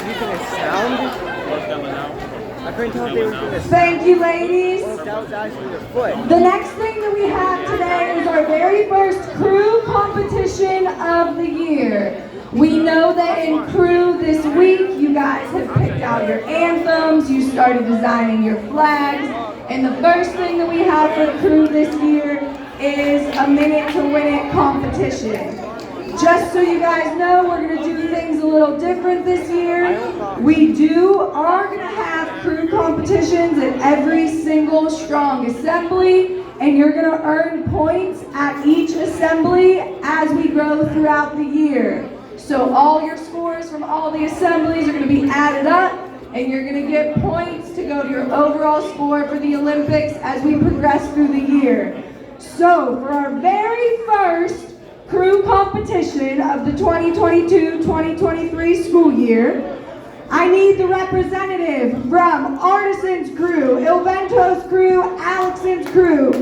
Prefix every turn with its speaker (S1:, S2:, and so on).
S1: using a sound. I couldn't tell if they were using a sound.
S2: Thank you, ladies.
S1: Or if that was actually their foot.
S2: The next thing that we have today is our very first crew competition of the year. We know that in crew this week, you guys have picked out your anthems, you started designing your flags, and the first thing that we have for crew this year is a minute to win it competition. Just so you guys know, we're going to do things a little different this year. We are going to have crew competitions at every single strong assembly, and you're going to earn points at each assembly as we grow throughout the year. So all your scores from all the assemblies are going to be added up, and you're going to get points to go to your overall score for the Olympics as we progress through the year. So for our very first crew competition of the 2022-2023 school year, I need the representative from Artisans crew, Il Vento's crew, Alexson's crew.